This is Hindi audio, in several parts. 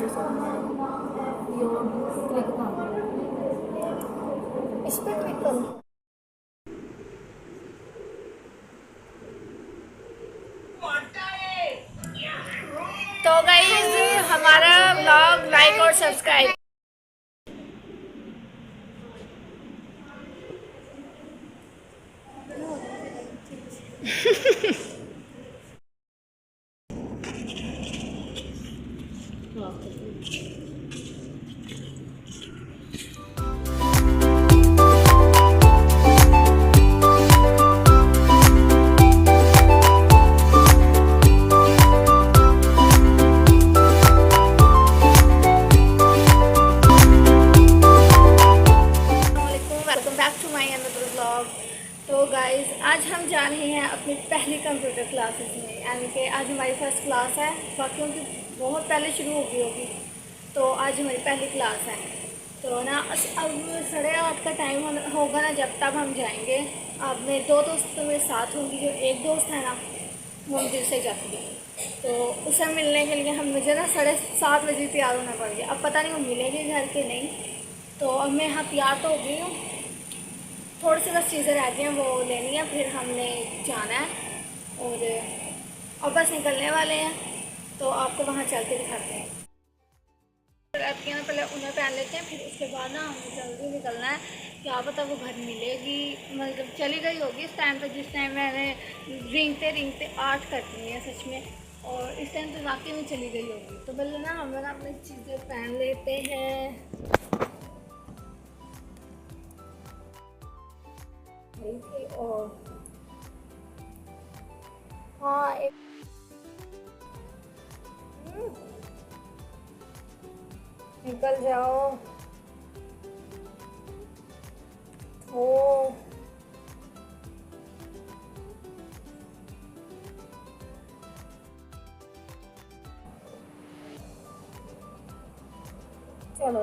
से क्लिक करो, इस पर क्लिक करो। तो गाइस हमारा ब्लॉग लाइक और सब्सक्राइब तो गाइस आज हम जा रहे हैं अपनी पहली कंप्यूटर क्लासेस में, यानी कि आज हमारी फर्स्ट क्लास है। बाकियों की बहुत पहले शुरू हो गई होगी, तो आज हमारी पहली क्लास है। तो ना अब 8:30 का टाइम होगा ना, जब तब हम जाएंगे। अब मेरे 2 दोस्त तो मेरे साथ होंगी। जो एक दोस्त है ना वो मुझे से जाती है, तो उसे मिलने के लिए मुझे ना 7:30 तैयार होना पड़ गया। अब पता नहीं वो मिलेगी घर के नहीं। तो अब मैं यहाँ तैयार तो हो गई हूँ, थोड़ी सी बस चीज़ें रहती हैं वो लेनी है, फिर हमने जाना है और अब बस निकलने वाले हैं। तो आपको वहाँ चल के दिखाते हैं। रहती है ना, पहले उन्हें पहन लेते हैं, फिर उसके बाद ना हमें जल्दी निकलना है। क्या पता वो घर मिलेगी, मतलब चली गई होगी इस टाइम पे, जिस टाइम मैंने रिंगते रिंगते 8 कर दी है सच में, और इस टाइम तो वाकई में चली गई होगी। तो पहले ना हम लोग अपनी चीज़ें पहन लेते हैं। और हाँ निकल जाओ। ओ चलो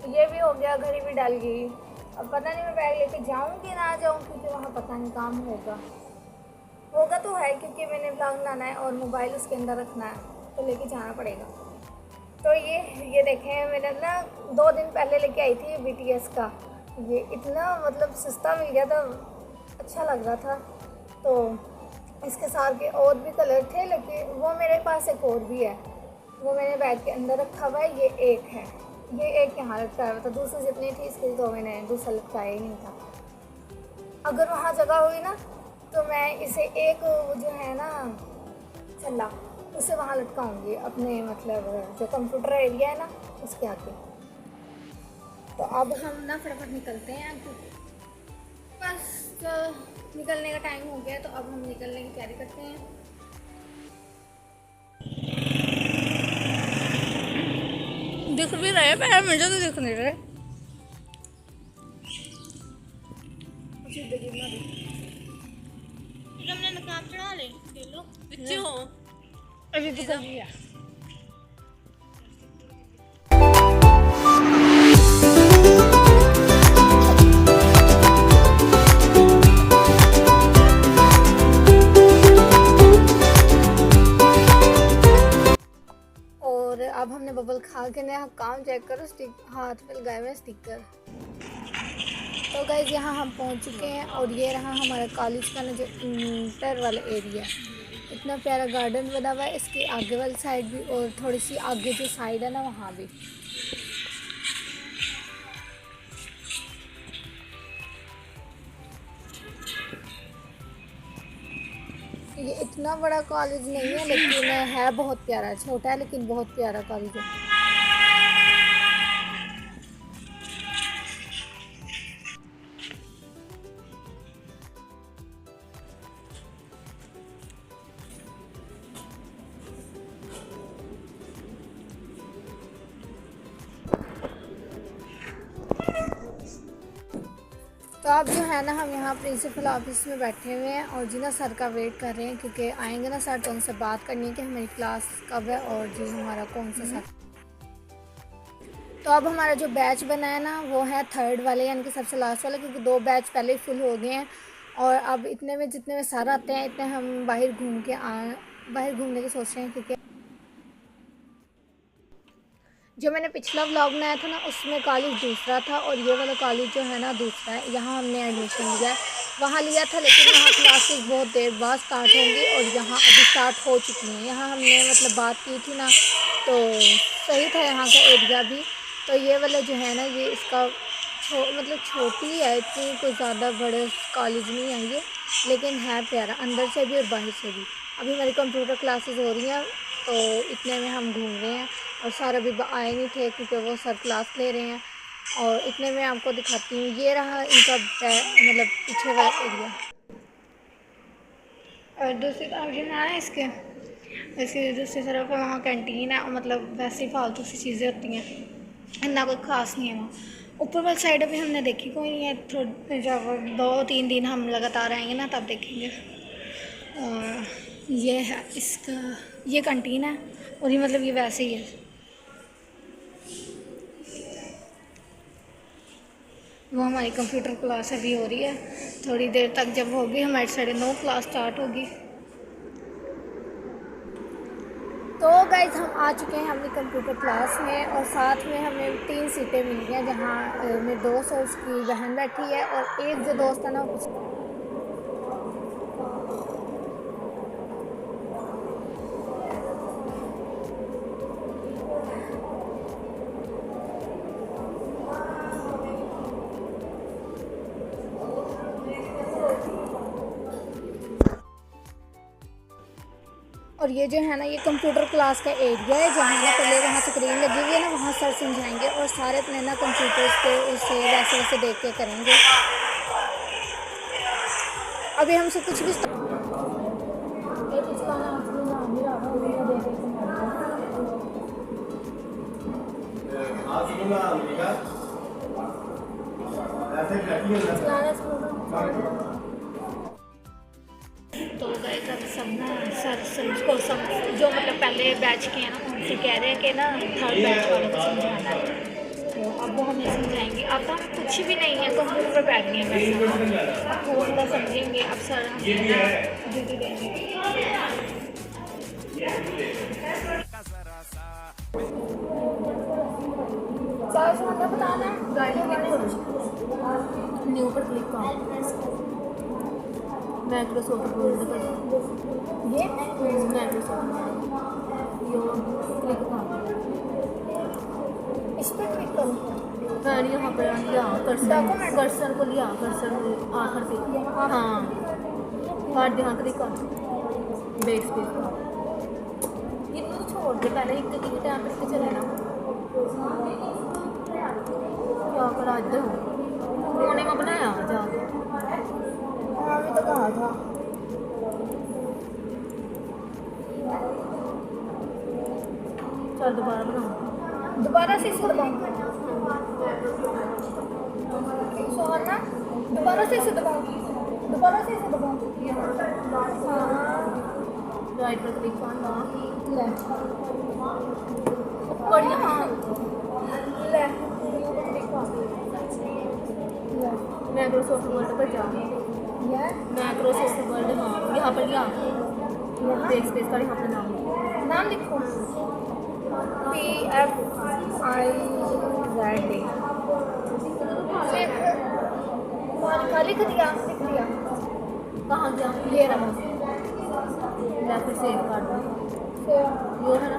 ये भी हो गया, घड़ी भी डाल गई। अब पता नहीं मैं बैग लेके जाऊँ कि ना जाऊँ, क्योंकि वहाँ पता नहीं काम होगा तो है, क्योंकि मैंने ब्लॉग बनाना है और मोबाइल उसके अंदर रखना है, तो लेके जाना पड़ेगा। तो ये देखें, मैंने ना 2 दिन पहले लेके आई थी BTS का। ये इतना मतलब सस्ता मिल गया था, अच्छा लग रहा था। तो इसके साथ के और भी कलर थे, लेकिन वो मेरे पास एक और भी है, वो मैंने बैग के अंदर रखा हुआ है। ये एक है, ये एक यहाँ लटकाया हुआ था। दूसरी जितनी थी इसके तो मैंने दूसरा लटकाया ही नहीं था। अगर वहाँ जगह हुई ना तो मैं इसे एक जो है ना छल्ला, उसे वहाँ लटकाऊंगी अपने, मतलब जो कंप्यूटर एरिया है ना उसके आगे। तो अब हम ना फटाफट निकलते हैं, बस निकलने का टाइम हो गया। तो अब हम निकलने की तैयारी करते हैं। दिख भी रहे पैर, मुझे तो दिख नहीं रहे। हमने नकाब चढ़ा ले लो बच्चे हो अभी तो कर लिया। और अब हमने बबल खा के नया काम चेक करो, हाथ पे लगाए हुए स्टिकर। तो गाइज यहाँ हम पहुँच चुके हैं, और ये रहा हमारा कॉलेज का ना जो इंटर वाला एरिया। इतना प्यारा गार्डन बना हुआ है, इसके आगे वाली साइड भी, और थोड़ी सी आगे जो साइड है ना वहाँ भी। ये इतना बड़ा कॉलेज नहीं है, लेकिन है बहुत प्यारा। छोटा है लेकिन बहुत प्यारा कॉलेज है। तो अब जो है ना हम यहाँ प्रिंसिपल ऑफिस में बैठे हुए हैं, और जी ना सर का वेट कर रहे हैं, क्योंकि आएंगे ना सर, तो उनसे बात करनी है कि हमारी क्लास कब है और जी हमारा कौन सा सर। तो अब हमारा जो बैच बना है ना वो है 3rd वाले, यानी कि सबसे लास्ट वाला, क्योंकि 2 बैच पहले ही फुल हो गए हैं। और अब इतने में जितने में सर आते हैं इतने हम बाहर घूमने की सोच रहे हैं, क्योंकि जो मैंने पिछला व्लॉग बनाया था ना उसमें कॉलेज दूसरा था और ये वाला कॉलेज जो है ना दूसरा है। यहाँ हमने एडमिशन लिया है, वहाँ लिया था लेकिन वहाँ क्लासेस बहुत देर बाद स्टार्ट होंगी और यहाँ अभी स्टार्ट हो चुकी हैं। यहाँ हमने मतलब बात की थी ना तो सही था यहाँ का एरिया भी। तो ये वाला जो है ना ये इसका मतलब छोटी है, इतनी कोई ज़्यादा बड़े कॉलेज नहीं है ये, लेकिन है प्यारा अंदर से भी और बाहर से भी। अभी हमारी कंप्यूटर क्लासेस हो रही हैं तो इतने में हम घूम रहे हैं और सर अभी आए नहीं थे क्योंकि वो सर क्लास ले रहे हैं। और इतने में आपको दिखाती हूँ, ये रहा इनका मतलब पीछे वाला एरिया। और दूसरी तरफ जो है इसके दूसरी तरफ वहाँ कैंटीन है और मतलब वैसे ही फालतू सी चीज़ें होती हैं, ना कोई ख़ास नहीं है वहाँ। ऊपर वाली साइड अभी हमने देखी कोई नहीं है, थोड़े जब 2-3 दिन हम लगातार आएंगे ना तब देखेंगे। ये है इसका, ये कैंटीन है और ये मतलब ये वैसे ही है। वो हमारी कंप्यूटर क्लास अभी हो रही है, थोड़ी देर तक जब होगी हमारी 9:30 क्लास स्टार्ट होगी। तो गाइज हम आ चुके हैं अपनी कंप्यूटर क्लास में और साथ में हमें 3 सीटें मिली हैं जहाँ मेरे दोस्त और उसकी बहन बैठी है और एक जो दोस्त है ना और ये जो है ना ये कंप्यूटर क्लास का एरिया है जहाँ ना पहले वहाँ स्क्रीन लगी हुई है ना, वहाँ सर समझाएंगे और सारे अपने ना कंप्यूटर्स पे उससे वैसे वैसे देख के करेंगे। अभी हमसे कुछ भी तो गाइस अब सब ना सर को सब जो मतलब पहले बैच के हैं ना उनसे कह रहे हैं कि ना थर्ड बैच वालों को समझाना है, तो अब वो हमें समझाएंगे। अब तो हम कुछ भी नहीं है, कंप्यूटर पर बैठ गए हैं, अब थोड़ा समझेंगे। अब सर हमें ड्यूटी देंगे। बताना है गाइड न्यू पर क्लिक करो, माइक्रोसॉफ्ट वर्ड कर ये माइक्रोसॉफ्ट यो क्लिक करो, इस पर क्लिक करो। फिर यहाँ पर लिया कर्सर को लिया, कर्सर आखिर पे हाँ काट यहाँ क्लिक कर बैक स्पेस ये तो छोड़ दे, पहले एक टाइम करके चले ना क्या करा दो उन्होंने मैं बनाया जाके अभी तो कहा था। चल दोबारा बनाओ, दोबारा से इसे दबाओ सोहना, दोबारा से इसे दबाओ, दोबारा से इसे दबाओ। हाँ राइट पर क्लिक करना, लेफ्ट ऊपर यहाँ लेफ्ट माइक्रोसॉफ्ट वर्ड पर जाओ, माइक्रोसॉफ्ट वर्ड हाँ यहाँ पर लिया बैक स्पेस का यहाँ पर नाम लिखो PFIZ लिख दिया कहाँ गया ये रहा, मैं फिर सेव कर दूँ यो है ना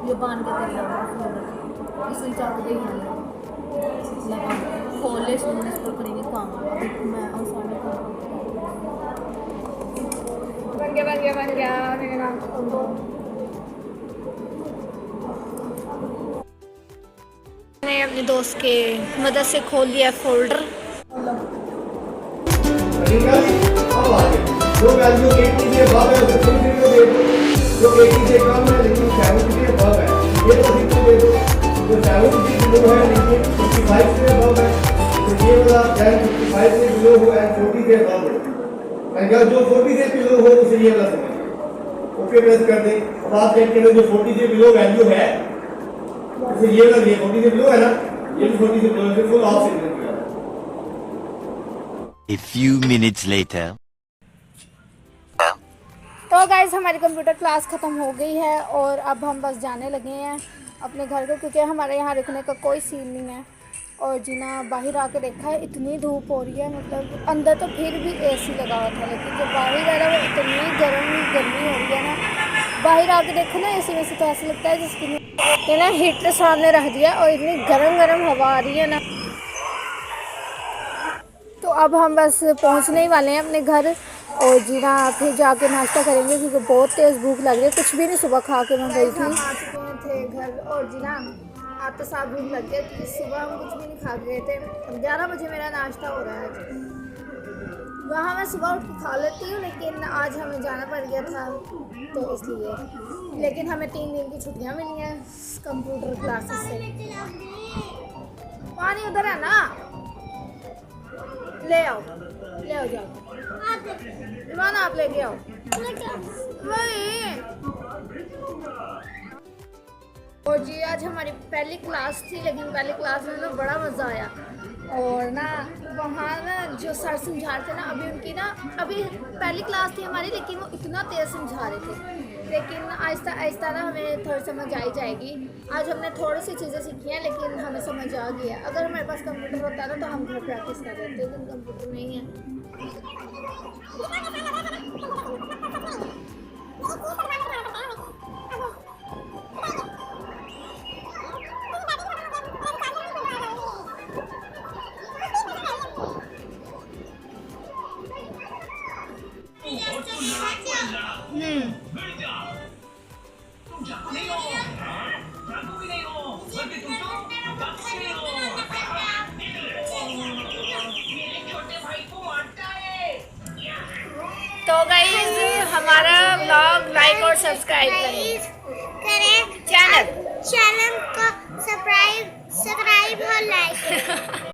यो बांध के तैयार इसे चाक दे लगा खोल ले इस पर करेंगे काम। मैं और सामने बन गया मेरा नाम मैंने अपने दोस्त के मदद से खोल लिया फोल्डर। जो वैल्यू 80 से above है उसे थोड़ी देर में दे दो, जो 80 से कम है लेकिन 70 से above है ये तो अधिक दे दो, जो 70 से बिलो है लेकिन 55 से above है तो ये वाला 55 से बिलो हो एंड 40 से above है, अगर जो 40 से बिलो हो उसे ये वाला समझ ओके प्रेस कर दें। अब आप चेक करें जो 40 से बिलो वैल्यू है उसे ये वाला 40 से बिलो है ना, ये भी 40 से बिलो है, फुल ऑफ से किया। A few minutes later. तो गाइस हमारी कंप्यूटर क्लास ख़त्म हो गई है और अब हम बस जाने लगे हैं अपने घर को, क्योंकि हमारे यहाँ रुकने का कोई सीन नहीं है। और जीना बाहर आके देखा है, इतनी धूप हो रही है, मतलब अंदर तो फिर भी एसी लगा हुआ था, लेकिन जो बाहर आ रहा है वो इतनी गर्मी हो रही है ना। बाहर आके देखो ना एसी में से तो ऐसा लगता है जिसकी ना हीटर सामने रख दिया और इतनी गर्म हवा आ रही है ना। तो अब हम बस पहुंचने ही वाले हैं अपने घर, और जीना फिर जाके नाश्ता करेंगे क्योंकि बहुत तेज़ भूख लग रही है। कुछ भी नहीं सुबह खा के मैं गई थी। हम आ चुके थे घर, और जीना आप तो साथ भूख लग गया क्योंकि सुबह हम कुछ भी नहीं खा गए थे। 11 बजे मेरा नाश्ता हो रहा है आज। वहाँ मैं सुबह उठ के खा लेती हूँ, लेकिन आज हमें जाना पड़ गया था तो इसलिए। लेकिन हमें 3 दिन की छुट्टियाँ मिली हैं कंप्यूटर क्लासेस से। पानी उधर है ना, ले आओ जाओ। ईमान आप लेके आओ। और जी आज हमारी पहली क्लास थी, लेकिन पहली क्लास में ना बड़ा मज़ा आया। और ना वहाँ ना जो सर समझा रहे थे ना, अभी पहली क्लास थी हमारी, लेकिन वो इतना तेज़ समझा रहे थे। लेकिन आहिस्ता आहिस्ता ना हमें थोड़ी समझ आई जाएगी। आज हमने थोड़ी सी चीज़ें सीखी हैं, लेकिन हमें समझ आ गया। अगर हमारे पास कंप्यूटर होता ना तो हम घर प्रैक्टिस कर देते, लेकिन कंप्यूटर नहीं है। तो गाइस हमारा व्लॉग लाइक और सब्सक्राइब करें चैनल को सब्सक्राइब और लाइक